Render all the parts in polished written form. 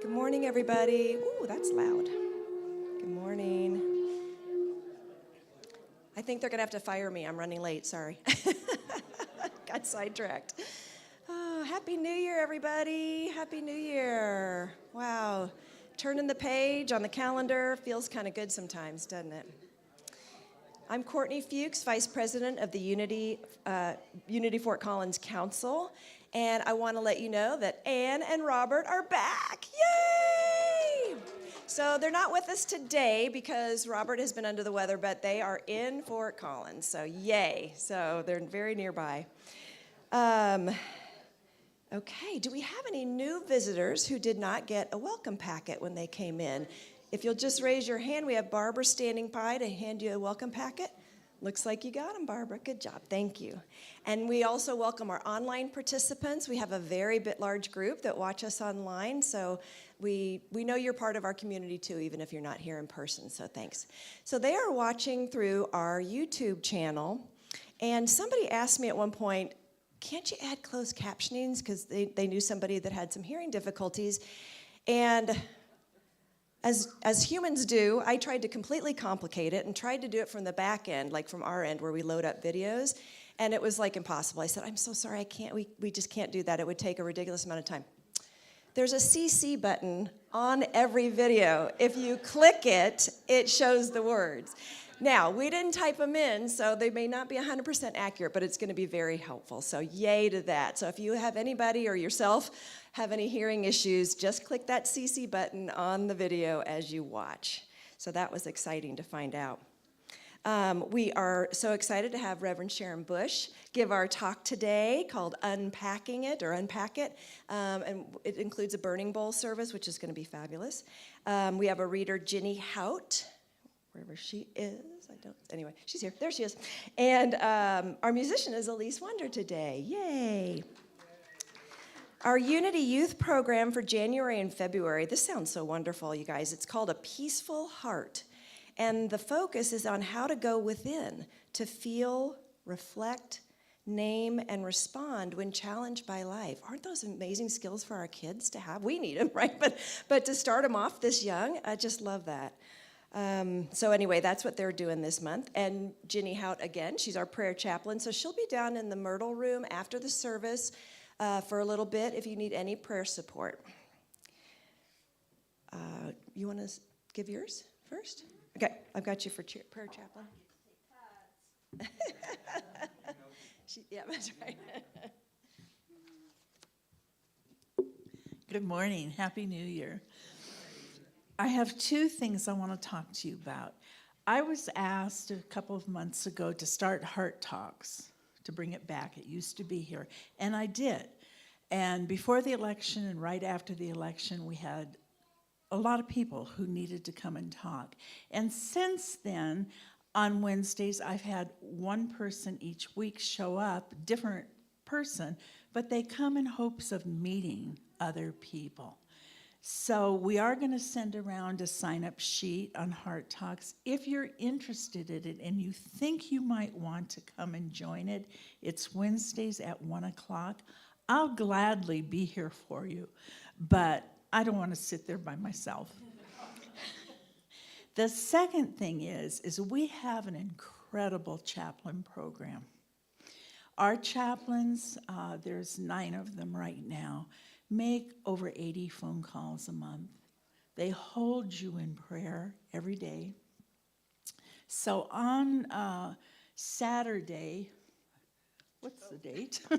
Good morning, everybody. Ooh, that's loud. Good morning. I think they're going to have to fire me. I'm running late, sorry. Got sidetracked. Oh, Happy New Year, everybody. Happy New Year. Wow. Turning the page on the calendar feels kind of good sometimes, doesn't it? I'm Courtney Fuchs, Vice President of the Unity Fort Collins Council, and I want to let you know that Ann and Robert are back. Yay! So they're not with us today because Robert has been under the weather, but they are in Fort Collins, so yay. So they're very nearby. Okay, do we have any new visitors who did not get a welcome packet when they came in? If you'll just raise your hand, we have Barbara standing by to hand you a welcome packet. Looks like you got them, Barbara. Good job. Thank you. And we also welcome our online participants. We have a very large group that watch us online, so we know you're part of our community too, even if you're not here in person, so thanks. So they are watching through our YouTube channel, and somebody asked me at one point, can't you add closed captionings? Because they knew somebody that had some hearing difficulties. And as humans do, I tried to completely complicate it and tried to do it from the back end, like from our end where we load up videos, and it was like impossible. I said, I'm so sorry, I can't, we just can't do that. It would take a ridiculous amount of time. There's a CC button on every video. If you click it, it shows the words. Now, we didn't type them in, so they may not be 100% accurate, but it's going to be very helpful. So yay to that. So if you have anybody or yourself have any hearing issues, just click that CC button on the video as you watch. So that was exciting to find out. We are so excited to have Reverend Sharon Bush give our talk today called Unpacking It or Unpack It. And it includes a burning bowl service, which is going to be fabulous. We have a reader, Ginny Hout, wherever she is. Anyway, she's here. There she is. And our musician is Elise Wonder today. Yay. Our Unity Youth Program for January and February, this sounds so wonderful, you guys. It's called A Peaceful Heart. And the focus is on how to go within, to feel, reflect, name, and respond when challenged by life. Aren't those amazing skills for our kids to have? We need them, right? But to start them off this young, I just love that. So anyway, that's what they're doing this month. And Ginny Hout, again, she's our prayer chaplain. So she'll be down in the Myrtle Room after the service for a little bit if you need any prayer support. You want to give yours first? Okay, I've got you for prayer chaplain. Yeah, that's right. Good morning. Happy New Year. I have two things I want to talk to you about. I was asked a couple of months ago to start Heart Talks, to bring it back. It used to be here, and I did. And before the election and right after the election, we had a lot of people who needed to come and talk. And since then, on Wednesdays, I've had one person each week show up, different person, but they come in hopes of meeting other people. So we are going to send around a sign-up sheet on Heart Talks. If you're interested in it and you think you might want to come and join it, it's Wednesdays at 1 o'clock. I'll gladly be here for you, but I don't want to sit there by myself. The second thing is we have an incredible chaplain program. Our chaplains, there's 9 of them right now, make over 80 phone calls a month. They hold you in prayer every day. So on Saturday, what's the date? The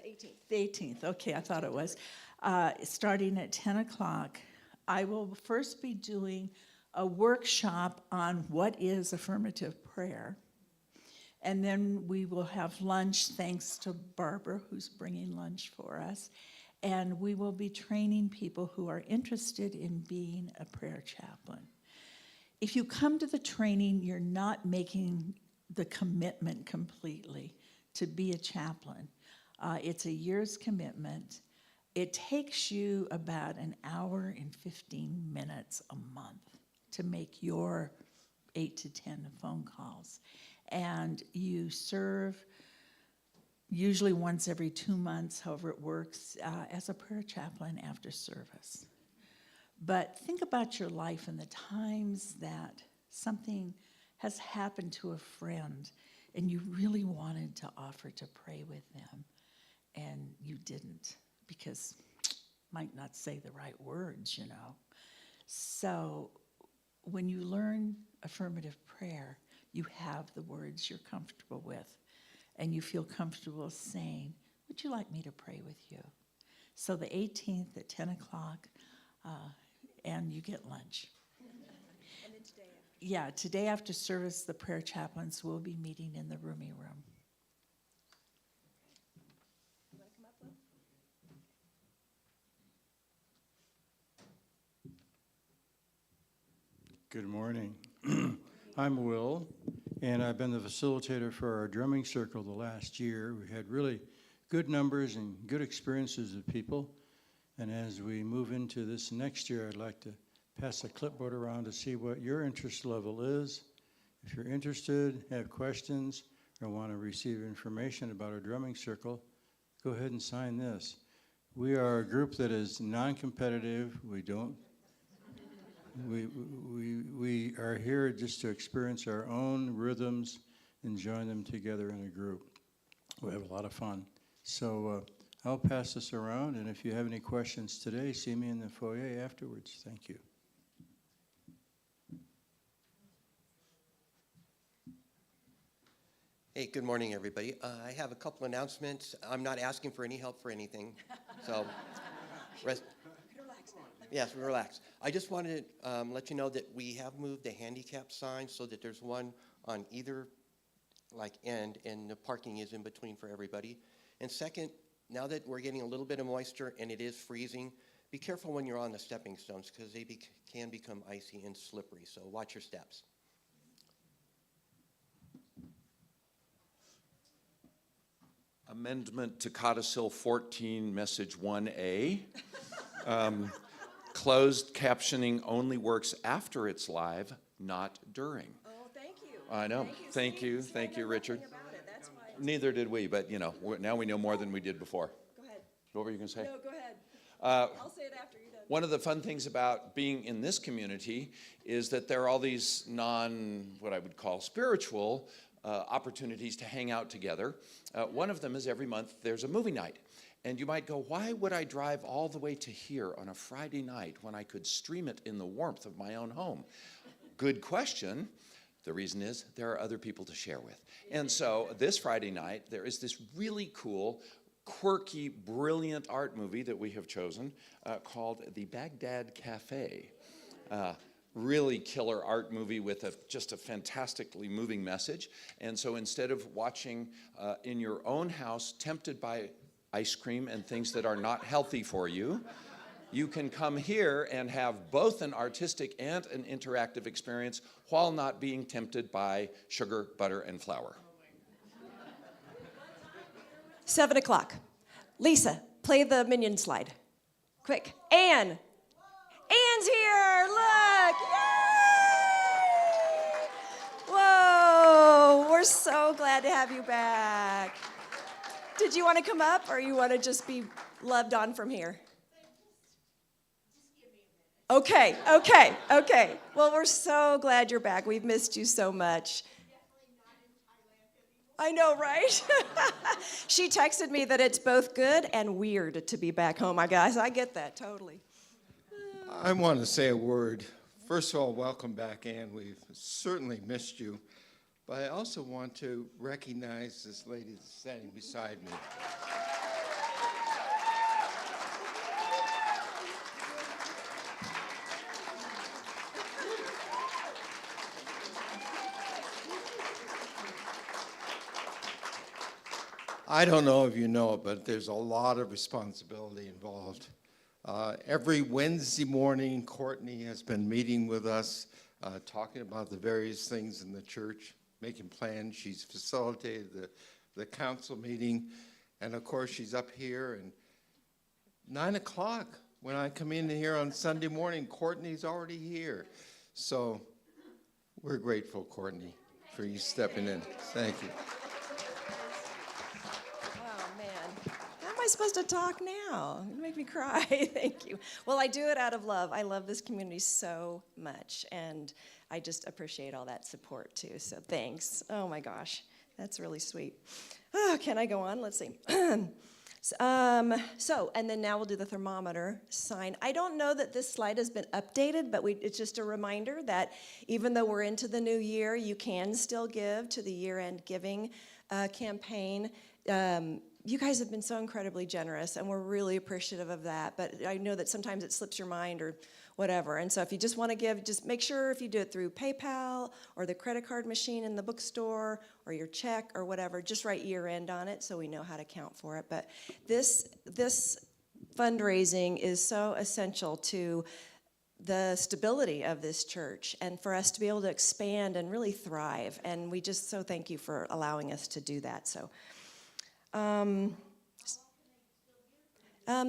18th. The 18th, okay, I thought it was. Starting at 10 o'clock, I will first be doing a workshop on what is affirmative prayer. And then we will have lunch, thanks to Barbara, who's bringing lunch for us. And we will be training people who are interested in being a prayer chaplain. If you come to the training, you're not making the commitment completely to be a chaplain. It's a year's commitment. It takes you about an hour and 15 minutes a month to make your 8 to 10 phone calls. And you serve usually once every 2 months, however it works, as a prayer chaplain after service. But think about your life and the times that something has happened to a friend and you really wanted to offer to pray with them and you didn't because might not say the right words, you know. So when you learn affirmative prayer, you have the words you're comfortable with and you feel comfortable saying, would you like me to pray with you? So the 18th at 10 o'clock, and you get lunch. And then today. Yeah, today after service, the prayer chaplains will be meeting in the rooming room. You want to come up, Will? Good morning. I'm Will, and I've been the facilitator for our drumming circle the last year. We had really good numbers and good experiences with people. And as we move into this next year, I'd like to pass the clipboard around to see what your interest level is. If you're interested, have questions, or want to receive information about our drumming circle, go ahead and sign this. We are a group that is non-competitive. We are here just to experience our own rhythms and join them together in a group. We have a lot of fun. So I'll pass this around, and if you have any questions today, see me in the foyer afterwards. Thank you. Hey, good morning, everybody. I have a couple announcements. I'm not asking for any help for anything, so Relax. yes, relax. I just wanted to let you know that we have moved the handicap sign so that there's one on either end, and the parking is in between for everybody. And second, now that we're getting a little bit of moisture and it is freezing, be careful when you're on the stepping stones because they can become icy and slippery, so watch your steps. Amendment to Codicil 14, Message 1A. Closed captioning only works after it's live, not during. Oh, thank you. I know. Thank you. See, Thank I you, know Richard. nothing about it. That's why. Neither did we, but you know, now we know more than we did before. Go ahead. What were you going to say? No, go ahead. Uh, I'll say it after you're done. One of the fun things about being in this community is that there are all these what I would call spiritual opportunities to hang out together. One of them is every month there's a movie night. And you might go, why would I drive all the way to here on a Friday night when I could stream it in the warmth of my own home? Good question. The reason is there are other people to share with. And so this Friday night, there is this really cool, quirky, brilliant art movie that we have chosen called The Baghdad Cafe. Really killer art movie with just a fantastically moving message. And so instead of watching in your own house, tempted by ice cream and things that are not healthy for you, you can come here and have both an artistic and an interactive experience while not being tempted by sugar, butter, and flour. 7 o'clock. Lisa, play the minion slide. Quick. Anne. Anne's here. Look. Yay! Whoa. We're so glad to have you back. Did you want to come up or you want to just be loved on from here? Okay. Well, we're so glad you're back. We've missed you so much. I know, right? She texted me that it's both good and weird to be back home. I guess I get that totally. I want to say a word. First of all, welcome back, Ann. We've certainly missed you. But I also want to recognize this lady that's standing beside me. I don't know if you know it, but there's a lot of responsibility involved. Every Wednesday morning, Courtney has been meeting with us, talking about the various things in the church, making plans. She's facilitated the council meeting, and of course, she's up here. And 9 o'clock, when I come in here on Sunday morning, Courtney's already here. So we're grateful, Courtney, for you stepping in. Thank you. Oh, man. How am I I supposed to talk now? You make me cry. Thank you. Well, I do it out of love. I love this community so much, and I just appreciate all that support too. So thanks. Oh my gosh, that's really sweet. Oh, can I go on? Let's see. And then now we'll do the thermometer sign. I don't know that this slide has been updated, but it's just a reminder that even though we're into the new year, you can still give to the year-end giving campaign. You guys have been so incredibly generous, and we're really appreciative of that. But I know that sometimes it slips your mind or whatever. And so if you just want to give, just make sure if you do it through PayPal or the credit card machine in the bookstore or your check or whatever, just write year end on it so we know how to count for it. But this fundraising is so essential to the stability of this church and for us to be able to expand and really thrive. And we just so thank you for allowing us to do that. So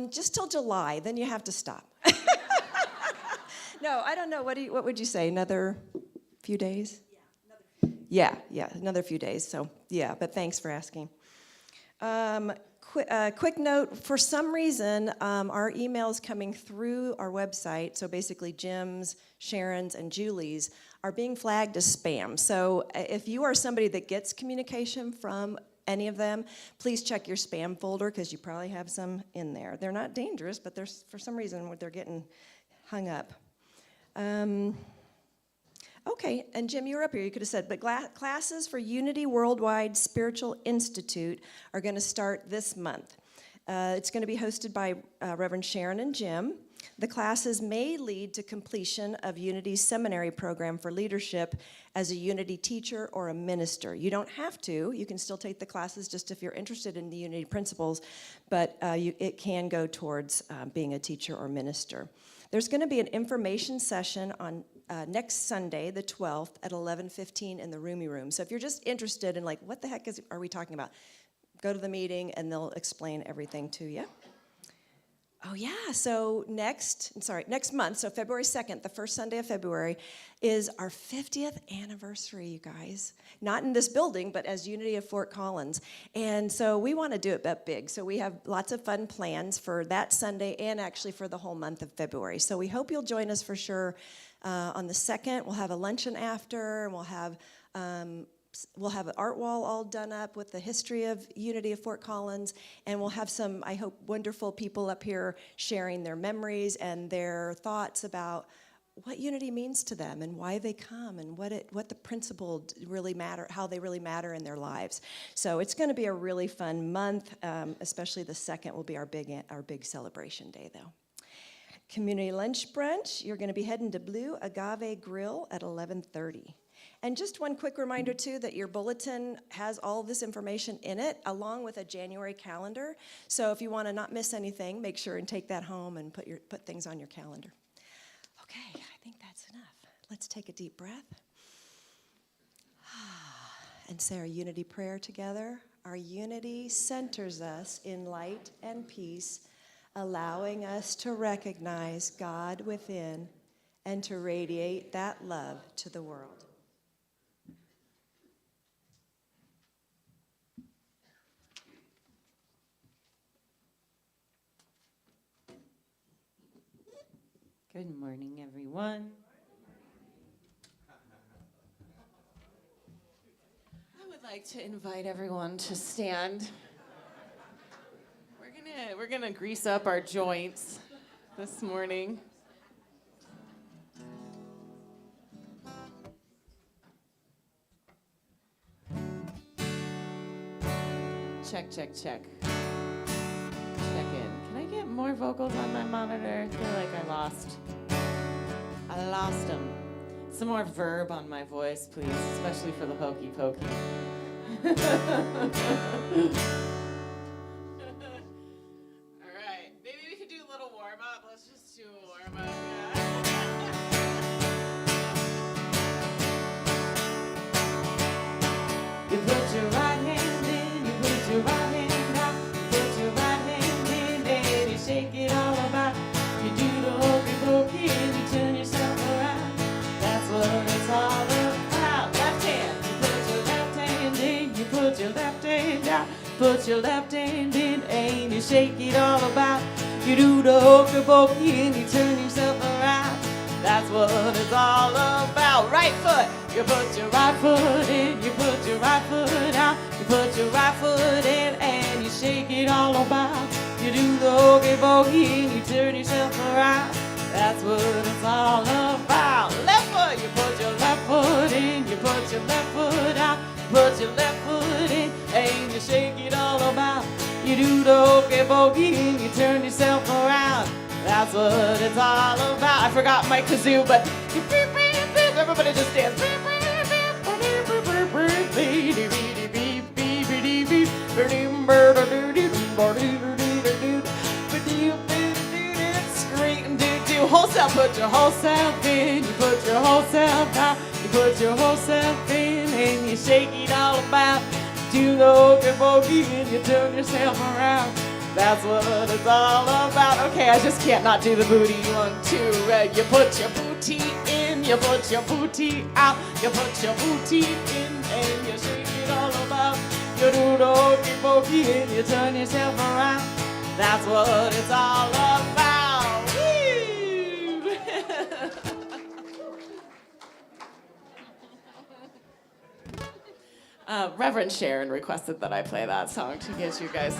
just till July, then you have to stop. No, I don't know. What would you say? Another few days? Yeah, another few days. So, yeah, but thanks for asking. Quick note, for some reason, our emails coming through our website, so basically Jim's, Sharon's, and Julie's, are being flagged as spam. So if you are somebody that gets communication from any of them, please check your spam folder because you probably have some in there. They're not dangerous, but there's for some reason they're getting hung up. Okay, and Jim, you were up here, you could have said, but classes for Unity Worldwide Spiritual Institute are going to start this month. It's going to be hosted by Reverend Sharon and Jim. The classes may lead to completion of Unity's seminary program for leadership as a Unity teacher or a minister. You don't have to. You can still take the classes just if you're interested in the Unity principles, but it can go towards being a teacher or minister. There's going to be an information session on next Sunday, the 12th, at 11:15 in the Roomy Room. So if you're just interested in, like, what the heck are we talking about, go to the meeting, and they'll explain everything to you. Oh, yeah, so next month, so February 2nd, the first Sunday of February, is our 50th anniversary, you guys. Not in this building, but as Unity of Fort Collins. And so we want to do it that big. So we have lots of fun plans for that Sunday and actually for the whole month of February. So we hope you'll join us for sure on the 2nd. We'll have a luncheon after, and we'll have an art wall all done up with the history of Unity of Fort Collins, and we'll have some, I hope, wonderful people up here sharing their memories and their thoughts about what Unity means to them and why they come and what the principles really matter, how they really matter in their lives. So it's going to be a really fun month, especially the 2nd will be our big celebration day, though. Community lunch brunch, you're going to be heading to Blue Agave Grill at 11:30. And just one quick reminder, too, that your bulletin has all this information in it, along with a January calendar. So if you want to not miss anything, make sure and take that home and put things on your calendar. Okay, I think that's enough. Let's take a deep breath. And say our unity prayer together. Our unity centers us in light and peace, allowing us to recognize God within and to radiate that love to the world. Good morning, everyone. I would like to invite everyone to stand. We're gonna grease up our joints this morning. Check, check, check. Check in. Can I get more vocals on my monitor? I feel like I lost them. Some more verb on my voice, please, especially for the hokey pokey. All right, maybe we could do a little warm up. Let's just do a warm up. You put your right hand in, you put your right hand out, you put your right hand in, and you shake it all about. You do the hokey pokey and you turn yourself around. That's what it's all about. Left hand, you put your left hand in, you put your left hand out, put your left hand in, and you you shake it all about. You do the hokey pokey and you turn yourself around. That's what it's all about. Right foot, you put your right foot in, you put your right foot out, you put your right foot in and you shake it all about. You do the hokey pokey and you turn yourself around. That's what it's all about. Left foot, you put your left foot in, you put your left foot out, you put your left foot in and you shake it all about. You do the hokey pokey and you turn yourself around. That's what it's all about. I forgot my kazoo, but everybody just dance. Scream, do whole self, put your whole self in, you put your whole self out, you put your whole self in, and you shake it all about. Do the hokey pokey and you turn yourself around. That's what it's all about. Okay, I just can't not do the booty. 1, 2, you put your booty in, you put your booty out, you put your booty in, and you shake it all about. You do the hokey pokey and you turn yourself around. That's what it's all about. Woo! Reverend Sharon requested that I play that song to get you guys'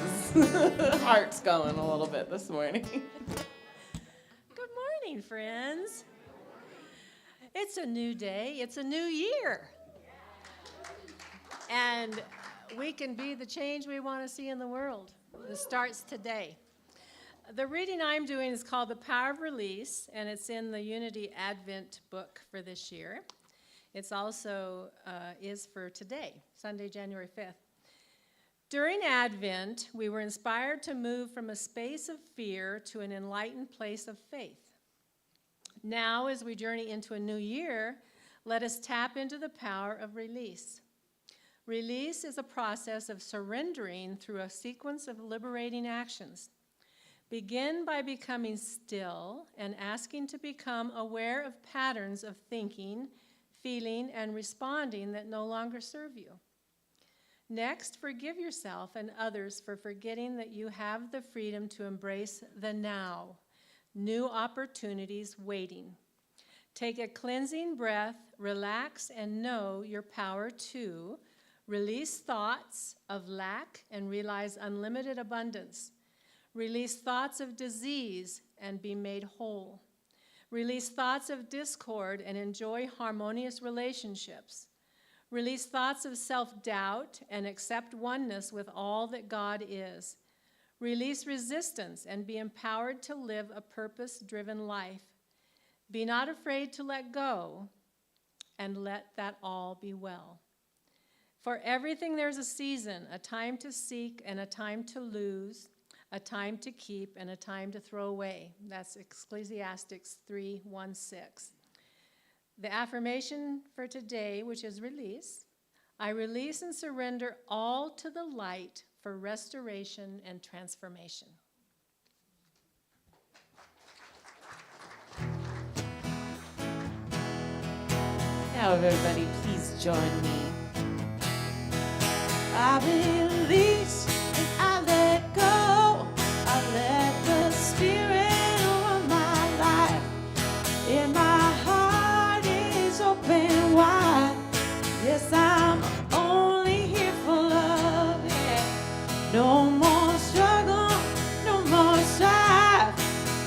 hearts going a little bit this morning. Good morning, friends. It's a new day. It's a new year. And we can be the change we want to see in the world. It starts today. The reading I'm doing is called The Power of Release, and it's in the Unity Advent book for this year. It's also is for today, Sunday, January 5th. During Advent, we were inspired to move from a space of fear to an enlightened place of faith. Now, as we journey into a new year, let us tap into the power of release. Release is a process of surrendering through a sequence of liberating actions. Begin by becoming still and asking to become aware of patterns of thinking, feeling, and responding that no longer serve you. Next, forgive yourself and others for forgetting that you have the freedom to embrace the now, new opportunities waiting. Take a cleansing breath, relax, and know your power to release thoughts of lack and realize unlimited abundance. Release thoughts of disease and be made whole. Release thoughts of discord and enjoy harmonious relationships. Release thoughts of self-doubt and accept oneness with all that God is. Release resistance and be empowered to live a purpose-driven life. Be not afraid to let go and let that all be well. For everything there's a season, a time to seek and a time to lose, a time to keep and a time to throw away. That's Ecclesiastes 3:1-6. The affirmation for today, which is release. I release and surrender all to the light for restoration and transformation. Now, everybody, please join me. I release and I let go. I let the Spirit run my life. In my heart is open wide. Yes, I'm only here for love. Yeah. No more struggle, no more strife.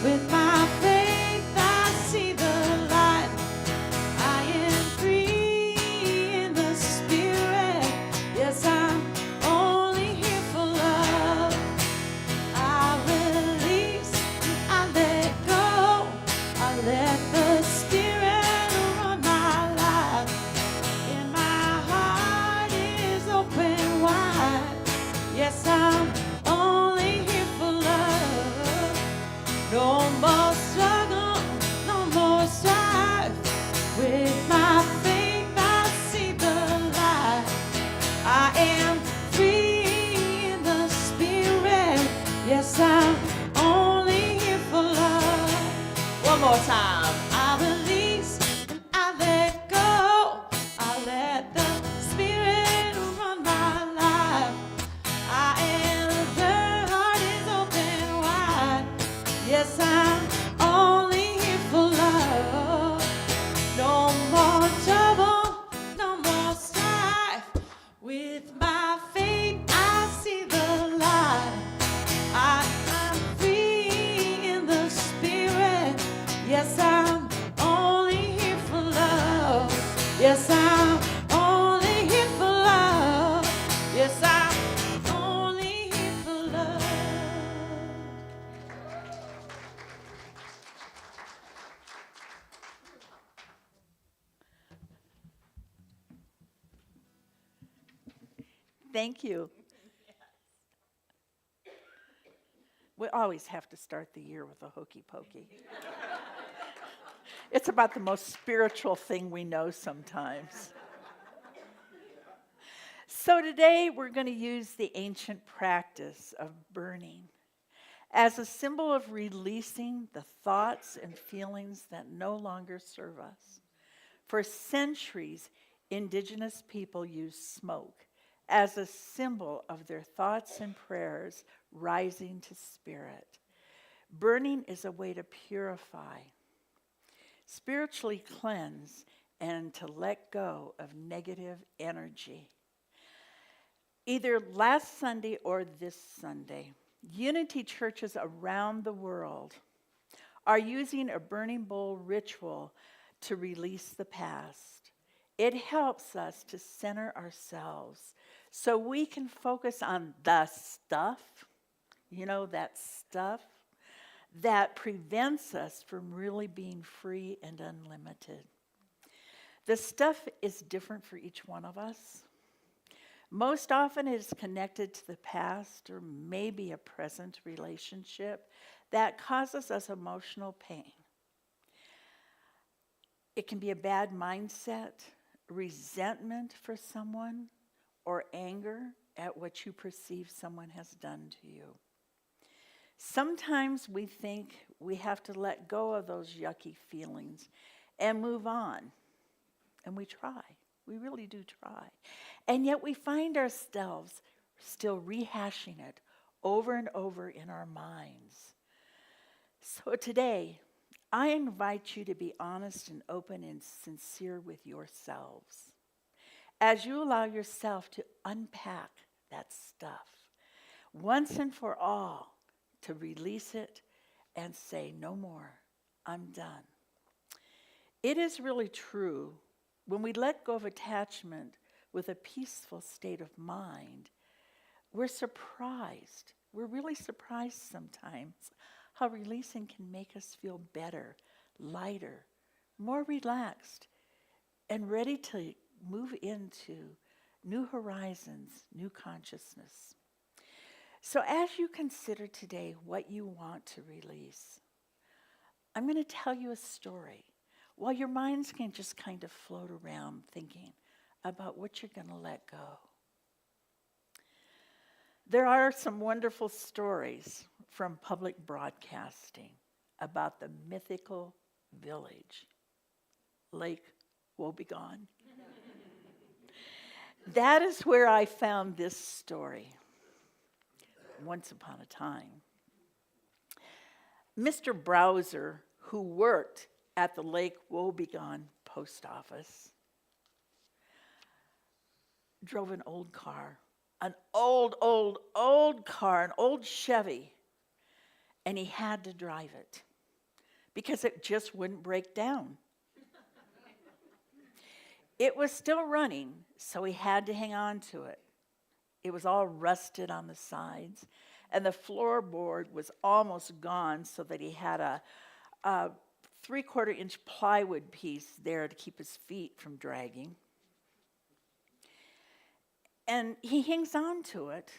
With my faith, I see the light. I am free in the Spirit. Yes, I'm only here for love. I release, I let go. I let the Spirit run my life. And my heart is open wide. Yes, I'm only here for love. No more struggle, no more strife. With my faith, I see the light. I am free in the Spirit. Yes, I'm only here for love. One more time. I release and I let go. I let the Spirit run my life. I am, the heart is Yes, I'm only here for love. Yes, I'm only here for love. Yes, I'm only here for love. Thank you. We always have to start the year with a hokey pokey. It's about the most spiritual thing we know sometimes. So today we're going to use the ancient practice of burning as a symbol of releasing the thoughts and feelings that no longer serve us. For centuries, Indigenous people used smoke as a symbol of their thoughts and prayers rising to spirit. Burning is a way to purify, spiritually cleanse, and to let go of negative energy. Either last Sunday or this Sunday, Unity churches around the world are using a burning bowl ritual to release the past. It helps us to center ourselves so we can focus on the stuff, that stuff that prevents us from really being free and unlimited. The stuff is different for each one of us. Most often it is connected to the past or maybe a present relationship that causes us emotional pain. It can be a bad mindset, resentment for someone, or anger at what you perceive someone has done to you. Sometimes we think we have to let go of those yucky feelings and move on. And we try. We really do try. And yet we find ourselves still rehashing it over and over in our minds. So today, I invite you to be honest and open and sincere with yourselves as you allow yourself to unpack that stuff once and for all, to release it and say, no more, I'm done. It is really true. When we let go of attachment with a peaceful state of mind, we're surprised. We're really surprised sometimes how releasing can make us feel better, lighter, more relaxed, and ready to move into new horizons, new consciousness. So as you consider today what you want to release, I'm going to tell you a story while your minds can just kind of float around thinking about what you're going to let go. There are some wonderful stories from public broadcasting about the mythical village, Lake Wobegon. That is where I found this story. Once upon a time, Mr. Browser, who worked at the Lake Wobegon post office, drove an old car, an old car, an old Chevy, and he had to drive it because it just wouldn't break down. It was still running, so he had to hang on to it. It was all rusted on the sides, and the floorboard was almost gone, so that he had a 3/4-inch plywood piece there to keep his feet from dragging. And he hangs on to it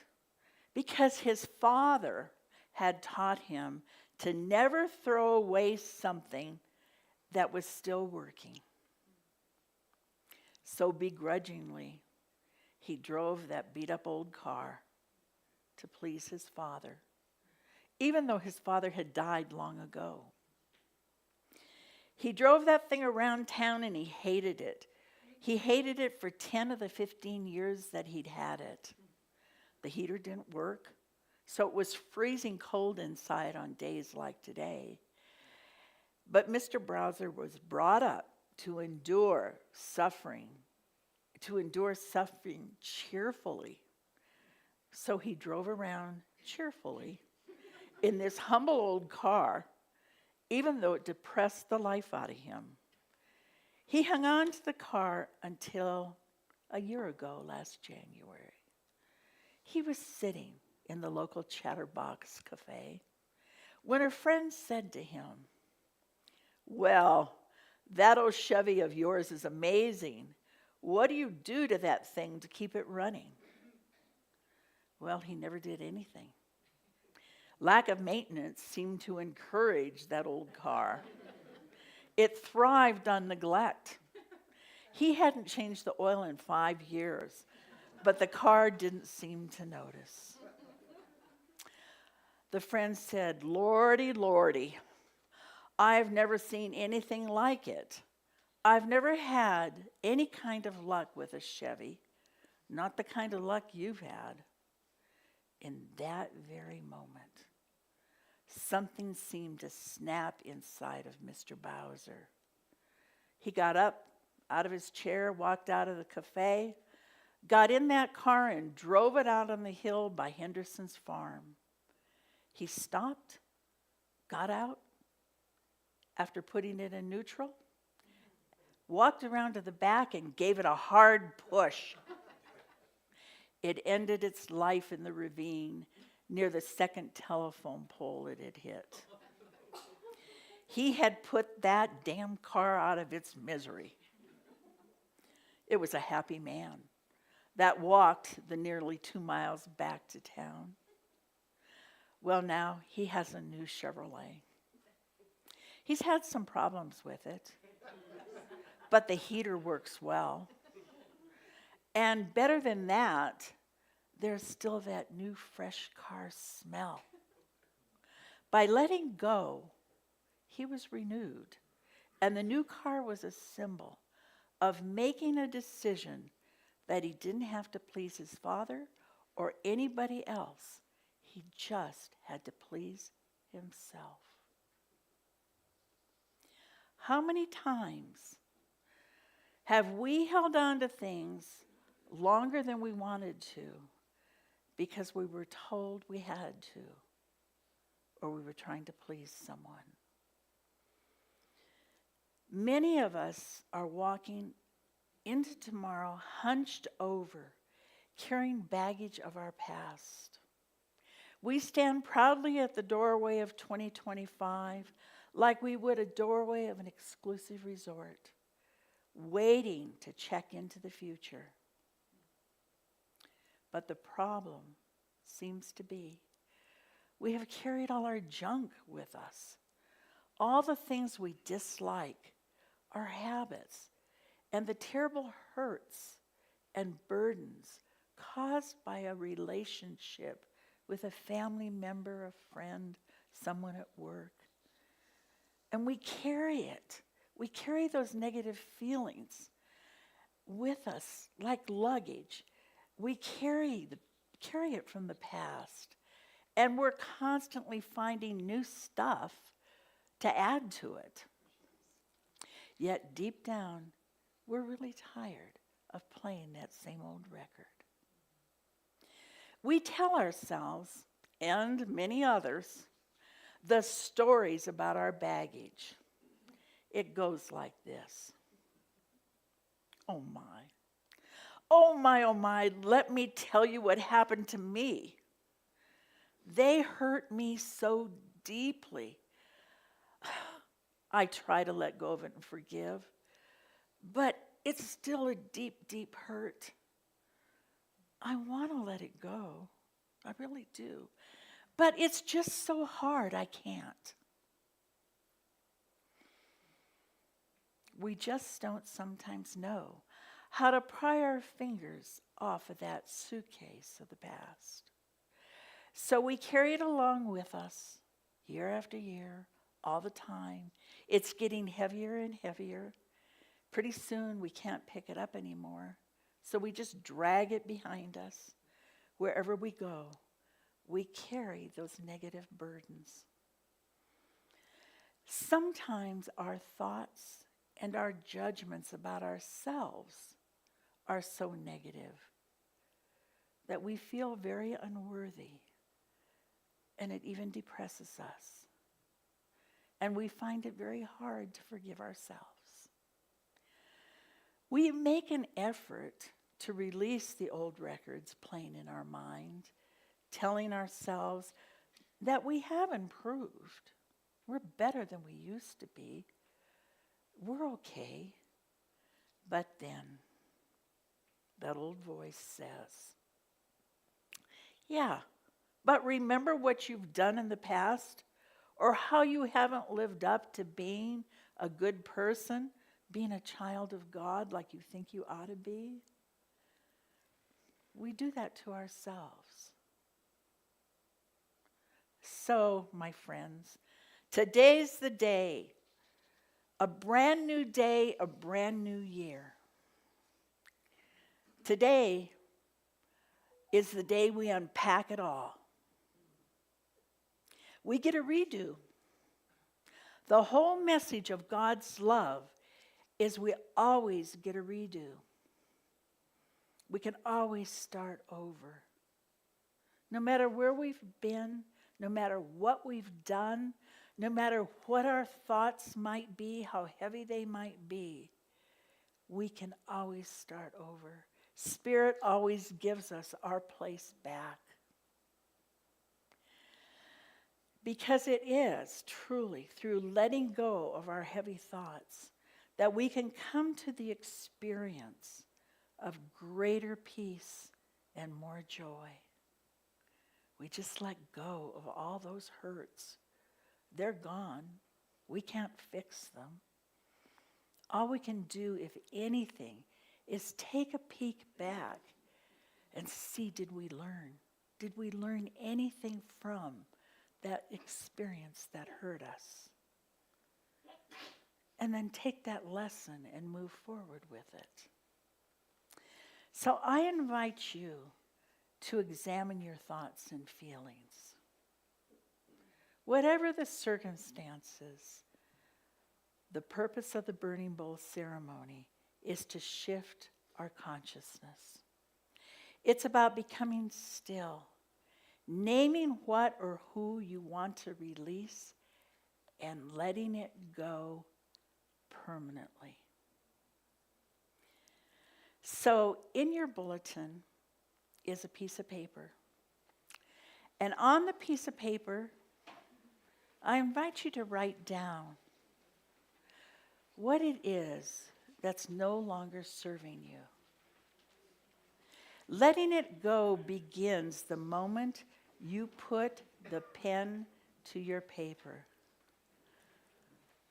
because his father had taught him to never throw away something that was still working. So begrudgingly, he drove that beat-up old car to please his father, even though his father had died long ago. He drove that thing around town and he hated it. He hated it for 10 of the 15 years that he'd had it. The heater didn't work, so it was freezing cold inside on days like today. But Mr. Browser was brought up to endure suffering cheerfully. So he drove around cheerfully in this humble old car even though it depressed the life out of him. He hung on to the car until a year ago, last January. He was sitting in the local Chatterbox Cafe when a friend said to him, "Well, that old Chevy of yours is amazing. What do you do to that thing to keep it running?" Well, he never did anything. Lack of maintenance seemed to encourage that old car. It thrived on neglect. He hadn't changed the oil in 5 years, but the car didn't seem to notice. The friend said, "Lordy, Lordy, I've never seen anything like it. I've never had any kind of luck with a Chevy, not the kind of luck you've had." In that very moment, something seemed to snap inside of Mr. Bowser. He got up out of his chair, walked out of the cafe, got in that car and drove it out on the hill by Henderson's farm. He stopped, got out, after putting it in neutral, walked around to the back and gave it a hard push. It ended its life in the ravine near the second telephone pole it had hit. He had put that damn car out of its misery. It was a happy man that walked the nearly 2 miles back to town. Well, now he has a new Chevrolet. He's had some problems with it, but the heater works well. And better than that, there's still that new fresh car smell. By letting go, he was renewed, and the new car was a symbol of making a decision that he didn't have to please his father or anybody else. He just had to please himself. How many times have we held on to things longer than we wanted to because we were told we had to, or we were trying to please someone? Many of us are walking into tomorrow hunched over, carrying baggage of our past. We stand proudly at the doorway of 2025 like we would a doorway of an exclusive resort, waiting to check into the future. But the problem seems to be we have carried all our junk with us, all the things we dislike, our habits, and the terrible hurts and burdens caused by a relationship with a family member, a friend, someone at work. And we carry it. We carry those negative feelings with us like luggage. We carry it from the past. And we're constantly finding new stuff to add to it. Yet deep down, we're really tired of playing that same old record. We tell ourselves, and many others, the stories about our baggage. It goes like this. Oh my. Oh my, oh my, let me tell you what happened to me. They hurt me so deeply. I try to let go of it and forgive, but it's still a deep, deep hurt. I want to let it go. I really do. But it's just so hard, I can't. We just don't sometimes know how to pry our fingers off of that suitcase of the past. So we carry it along with us year after year, all the time. It's getting heavier and heavier. Pretty soon we can't pick it up anymore. So we just drag it behind us. Wherever we go, we carry those negative burdens. Sometimes our thoughts and our judgments about ourselves are so negative that we feel very unworthy, and it even depresses us. and we find it very hard to forgive ourselves. We make an effort to release the old records playing in our mind, telling ourselves that we have improved. We're better than we used to be. We're okay. But then, that old voice says, yeah, but remember what you've done in the past? Or how you haven't lived up to being a good person, being a child of God like you think you ought to be? We do that to ourselves. So, my friends, today's the day. A brand new day, a brand new year. Today is the day we unpack it all. We get a redo. The whole message of God's love is we always get a redo. We can always start over. No matter where we've been, no matter what we've done, no matter what our thoughts might be, how heavy they might be, we can always start over. Spirit always gives us our place back. Because it is truly through letting go of our heavy thoughts that we can come to the experience of greater peace and more joy. We just let go of all those hurts. They're gone. We can't fix them. All we can do, if anything, is take a peek back and see, did we learn? Did we learn anything from that experience that hurt us? And then take that lesson and move forward with it. So I invite you to examine your thoughts and feelings. Whatever the circumstances, the purpose of the burning bowl ceremony is to shift our consciousness. It's about becoming still, naming what or who you want to release, and letting it go permanently. So in your bulletin is a piece of paper. And on the piece of paper, I invite you to write down what it is that's no longer serving you. Letting it go begins the moment you put the pen to your paper.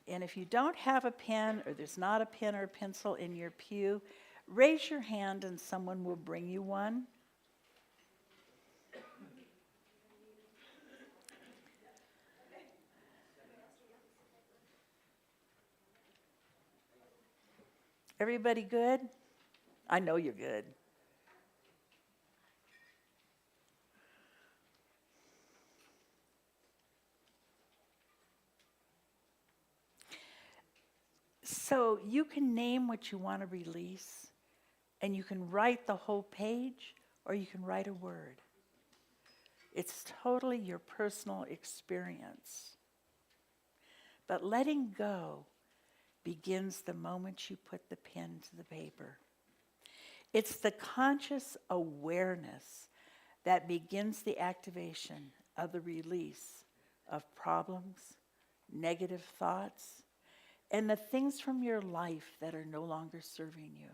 And if you don't have a pen, or there's not a pen or a pencil in your pew, raise your hand and someone will bring you one. Everybody good? I know you're good. So you can name what you want to release, and you can write the whole page, or you can write a word. It's totally your personal experience. But letting go begins the moment you put the pen to the paper. It's the conscious awareness that begins the activation of the release of problems, negative thoughts, and the things from your life that are no longer serving you.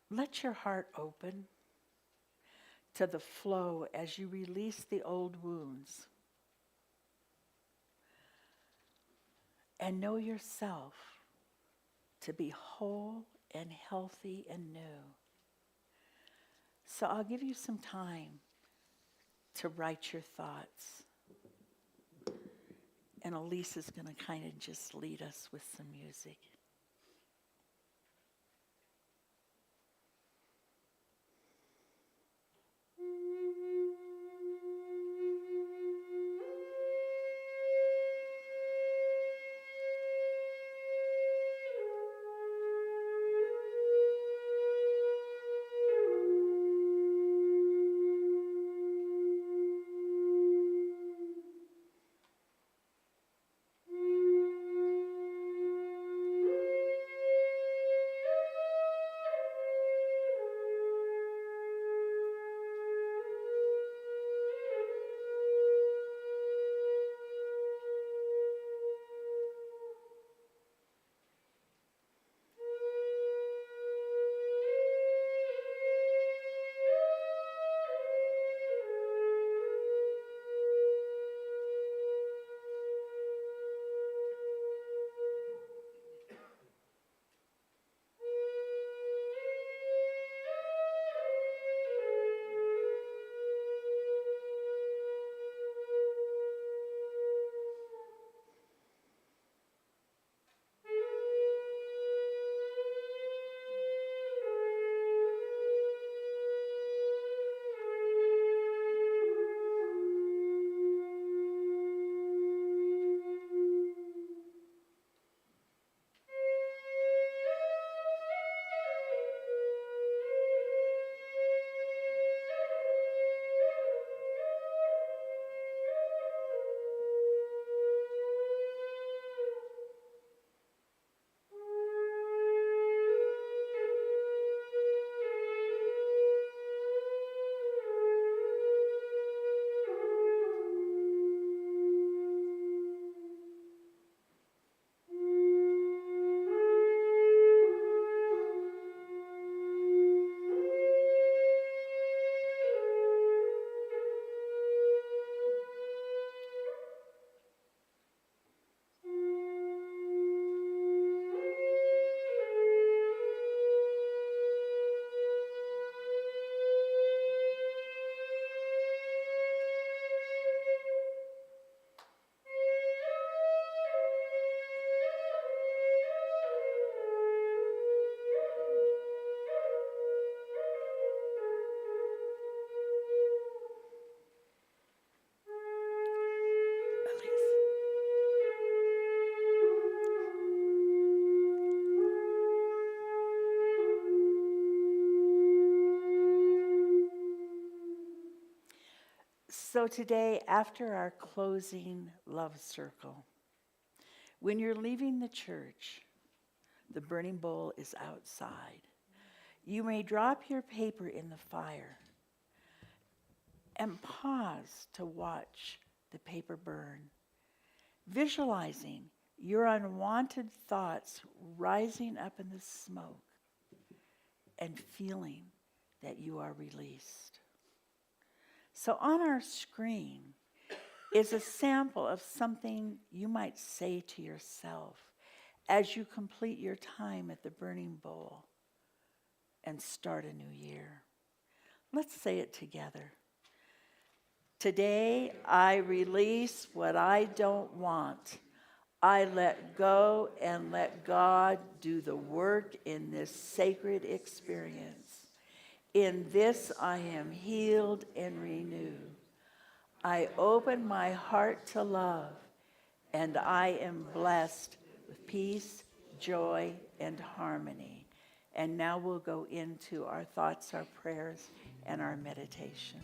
Let your heart open to the flow as you release the old wounds. And know yourself to be whole and healthy and new. So I'll give you some time to write your thoughts. And Elise is going to kind of just lead us with some music. So today, after our closing love circle, when you're leaving the church, the burning bowl is outside. You may drop your paper in the fire and pause to watch the paper burn, visualizing your unwanted thoughts rising up in the smoke and feeling that you are released. So on our screen is a sample of something you might say to yourself as you complete your time at the burning bowl and start a new year. Let's say it together. Today, I release what I don't want. I let go and let God do the work in this sacred experience. In this, I am healed and renewed. I open my heart to love, and I am blessed with peace, joy, and harmony. And now we'll go into our thoughts, our prayers, and our meditation.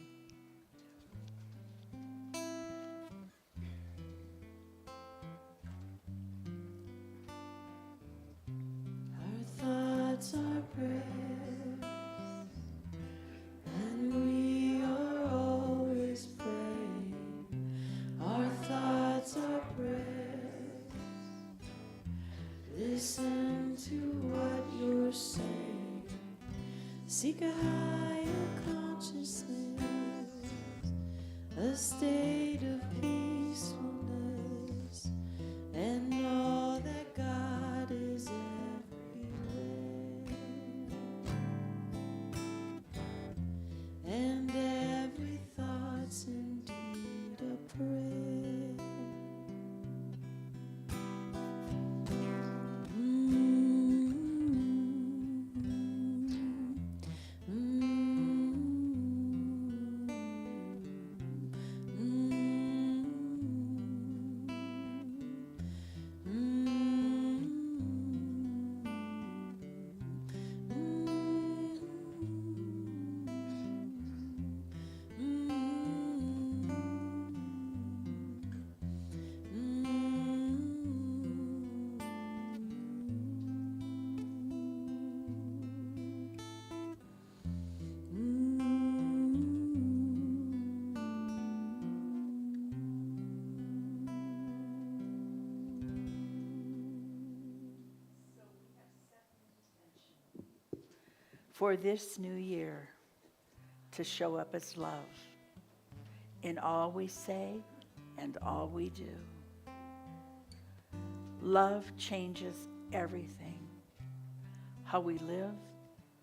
Our thoughts are prayers, and we are always praying. Our thoughts are prayers. Listen to what you're saying. Seek a higher consciousness, a state of peacefulness, and know that God is everywhere. And every thought's indeed a prayer. For this new year, to show up as love in all we say and all we do. Love changes everything, how we live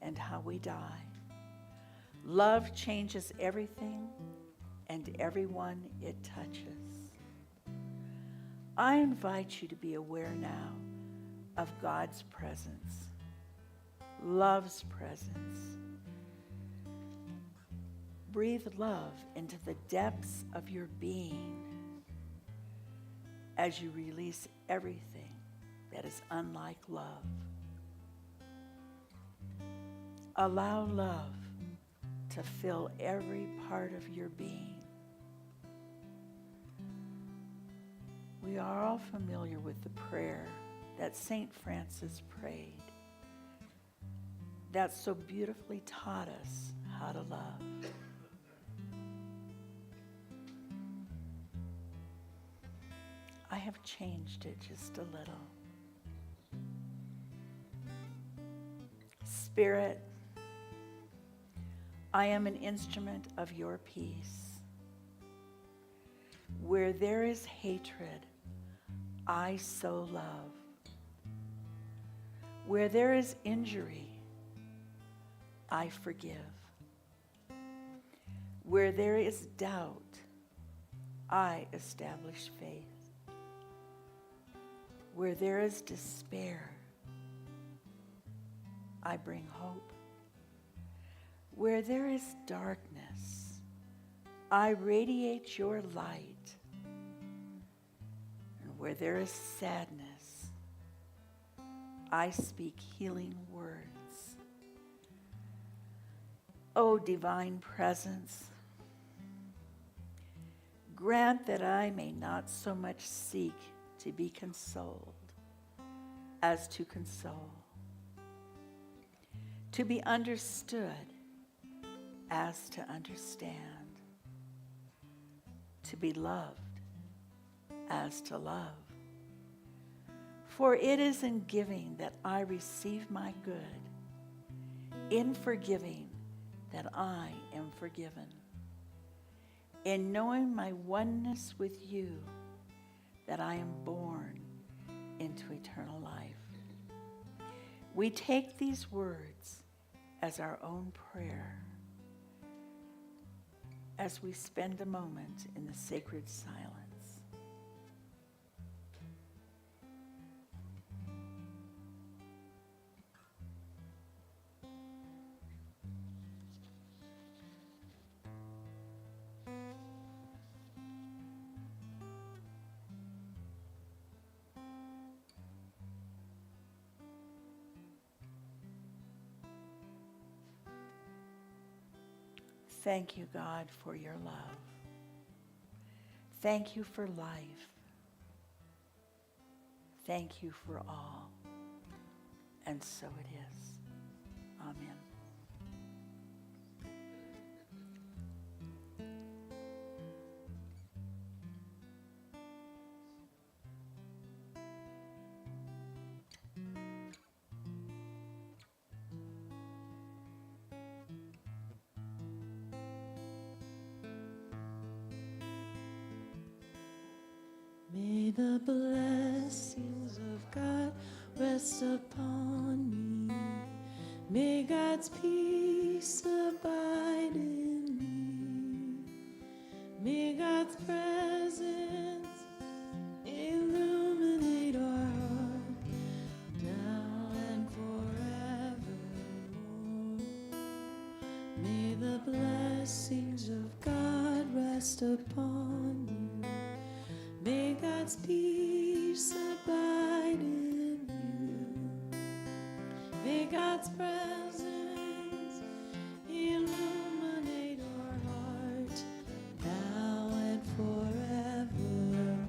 and how we die. Love changes everything and everyone it touches. I invite you to be aware now of God's presence, love's presence. Breathe love into the depths of your being as you release everything that is unlike love. Allow love to fill every part of your being. We are all familiar with the prayer that St. Francis prayed that so beautifully taught us how to love. I have changed it just a little. Spirit, I am an instrument of your peace. Where there is hatred, I sow love. Where there is injury, I forgive. Where there is doubt, I establish faith. Where there is despair, I bring hope. Where there is darkness, I radiate your light. And where there is sadness, I speak healing words. O divine presence, Grant that I may not so much seek to be consoled as to console, to be understood as to understand, to be loved as to love. For it is in giving that I receive my good, in forgiving that I am forgiven, in knowing my oneness with you that I am born into eternal life. We take these words as our own prayer as we spend a moment in the sacred silence. Thank you, God, for your love. Thank you for life. Thank you for all. And so it is. Amen. May the blessings of God rest upon me. May God's peace abide in me. May God's presence illuminate our heart now and forevermore. May the blessings of God rest upon you. May God's peace abide in you. May God's presence illuminate our heart now and forevermore.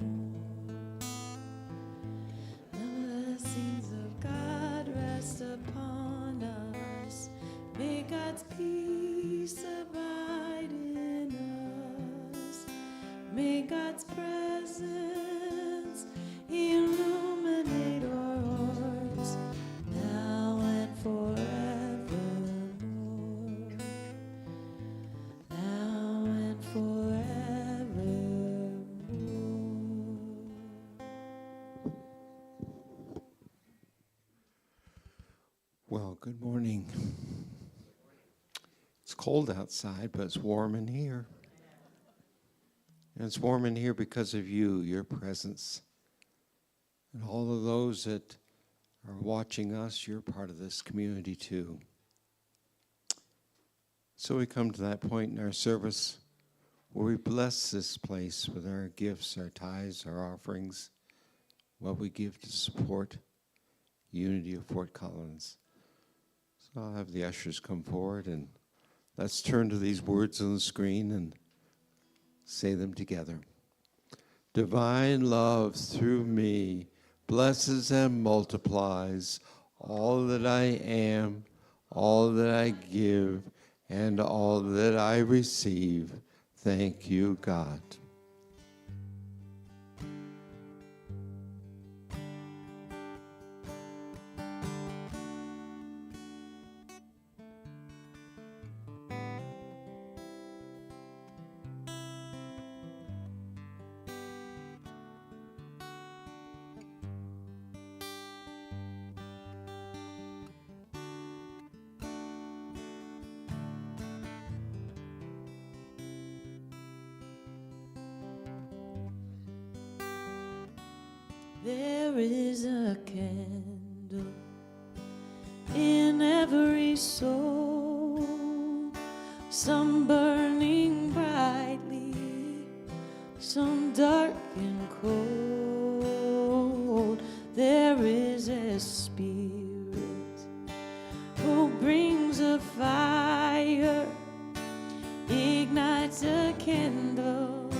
The blessings of God rest upon us. May God's peace abide in us. May God's presence illuminate our hearts now and forevermore. Now and forevermore. Well, good morning. It's cold outside, but it's warm in here. And it's warm in here because of you, your presence. And all of those that are watching us, you're part of this community too. So we come to that point in our service where we bless this place with our gifts, our tithes, our offerings, what we give to support Unity of Fort Collins. So I'll have the ushers come forward and let's turn to these words on the screen and say them together. Divine love through me blesses and multiplies all that I am, all that I give, and all that I receive. Thank you, God. There is a candle in every soul, some burning brightly, some dark and cold. There is a spirit who brings a fire, ignites a candle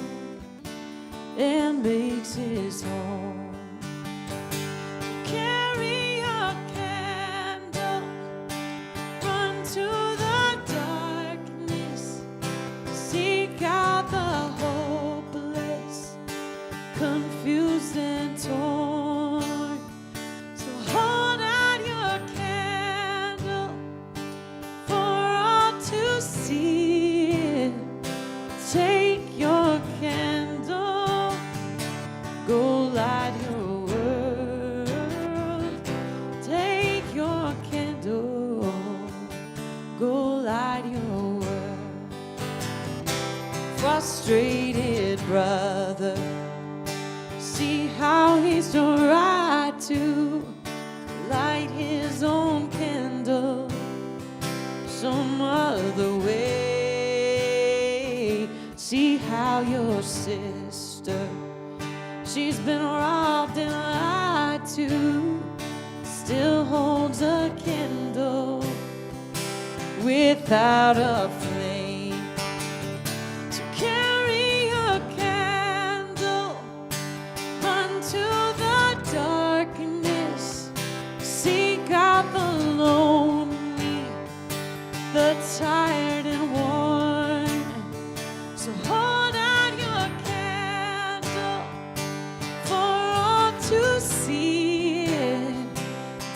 and torn. So hold out your candle for all to see. Take your candle, go light your world. Take your candle, go light your world. Frustrated brother, see how he's done right to light his own candle some other way. See how your sister, she's been robbed and lied to, still holds a candle without a flame. So carry a candle unto the darkness. Seek out the lonely, the tired and worn. So hold out your candle for all to see it.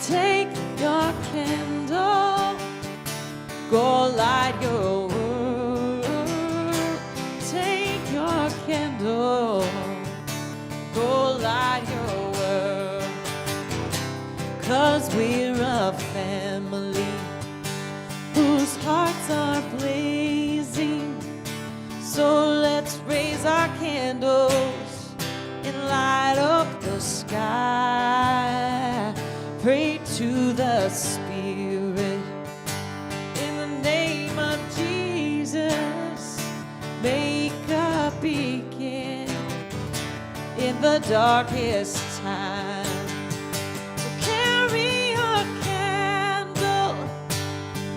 Take your candle, go light your world. Take your candle, go light your world. 'Cause we're a family whose hearts are blazing. So let's raise our candles and light up the sky. Pray to the Spirit in the name of Jesus. Make a beacon in the darkest time. So carry a candle,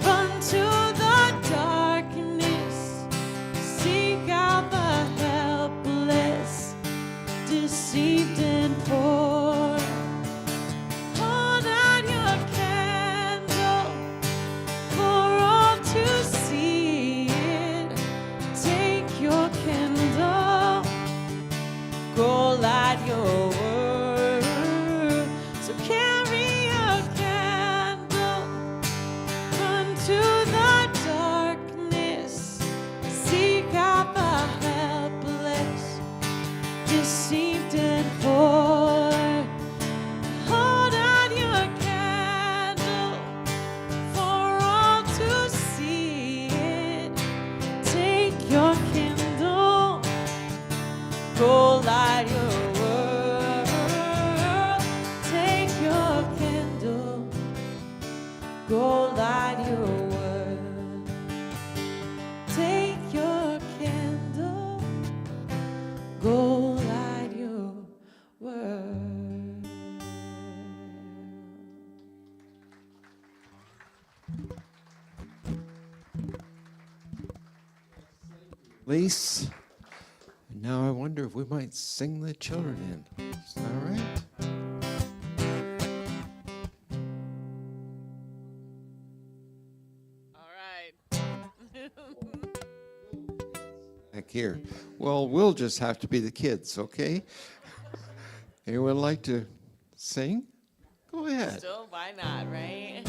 run to the darkness. Seek out the helpless, deceived and poor. Hold out your candle for all to see it. Take your candle, go light your world. So carry a candle, run to the darkness. Seek out the helpless, deceived and poor. Hold out your candle for all to see it. Take your candle, go light your world. Take your candle, go light your world. Take your candle, go light your world. Lise, now I wonder if we might sing the children in. Is that all right? All right. Back here. Well, we'll just have to be the kids, okay? Anyone like to sing? Go ahead. Still, why not, right?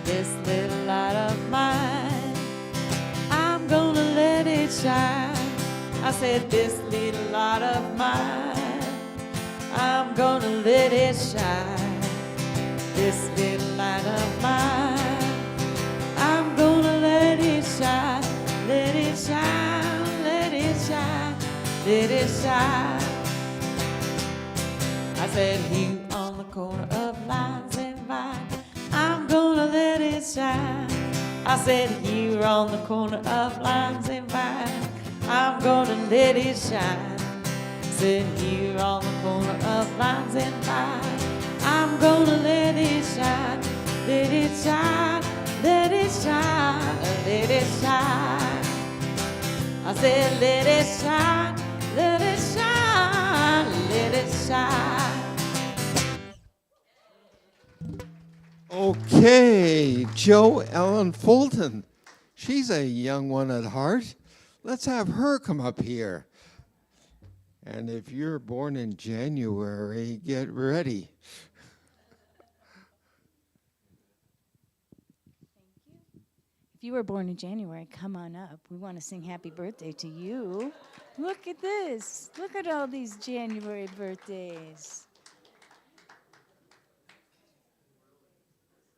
This little light of mine, I'm gonna let it shine. I said, this little light of mine, I'm gonna let it shine. This little light of mine, I'm gonna let it shine. Let it shine, let it shine, let it shine. I said, you on the corner of Lines and Vine, I'm gonna let it shine. I said, here on the corner of Lines and Vine, I'm gonna let it shine. Said, here on the corner of Lines and Vine, I'm gonna let it shine. Let it shine, let it shine, let it shine. I said, let it shine, let it shine, let it shine. Okay, Joe Ellen Fulton. She's a young one at heart. Let's have her come up here And if you're born in January, get ready. If you were born in January, come on up. We want to sing happy birthday to you. Look at this. Look at all these January birthdays.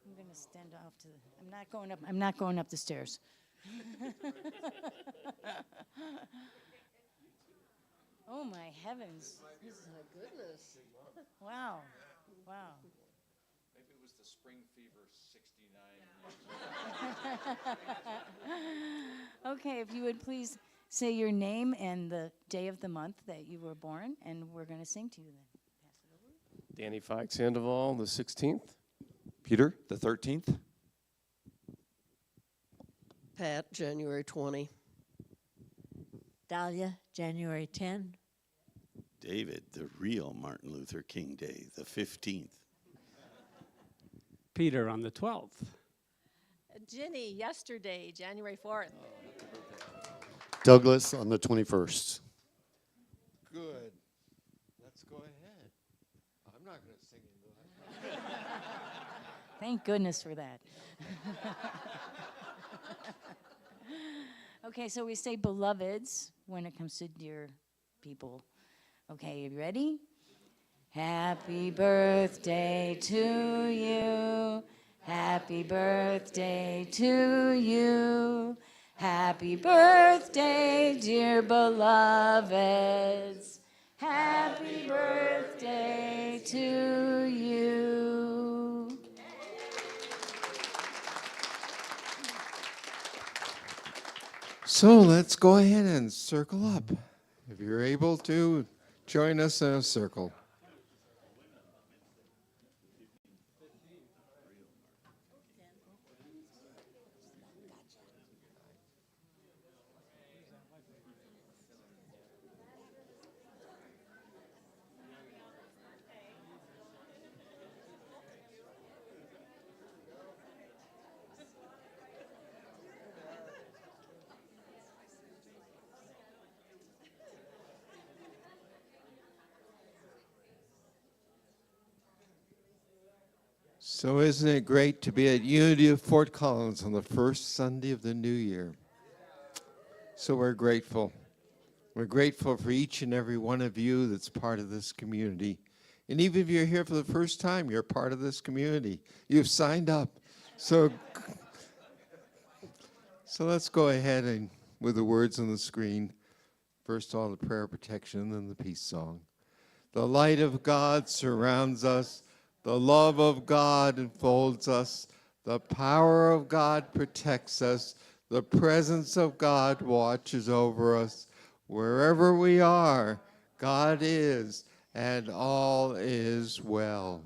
I'm going to stand off to the, I'm not going up the stairs. Oh my heavens. This is a good list. Wow. Wow. Maybe it was the spring fever 69. Okay, if you would please say your name and the day of the month that you were born, and we're going to sing to you then. Pass it over. Danny Fox Sandoval, the 16th. Peter, the 13th. Pat, January 20. Dahlia, January 10. David, the real Martin Luther King Day, the 15th. Peter on the 12th. Ginny, yesterday, January 4th. Douglas on the 21st. Good. Let's go ahead. I'm not going to sing into that. Thank goodness for that. Okay, so we say beloveds when it comes to dear people. Okay, you ready? Happy birthday to you. Happy birthday to you. Happy birthday, dear beloveds. Happy birthday to you. So let's go ahead and circle up. If you're able to, join us in a circle. So isn't it great to be at Unity of Fort Collins on the first Sunday of the new year? So we're grateful. We're grateful for each and every one of you that's part of this community. And even if you're here for the first time, you're part of this community. You've signed up. So let's go ahead and with the words on the screen. First of all, the prayer of protection, and then the peace song. The light of God surrounds us. The love of God enfolds us. The power of God protects us. The presence of God watches over us. Wherever we are, God is, and all is well.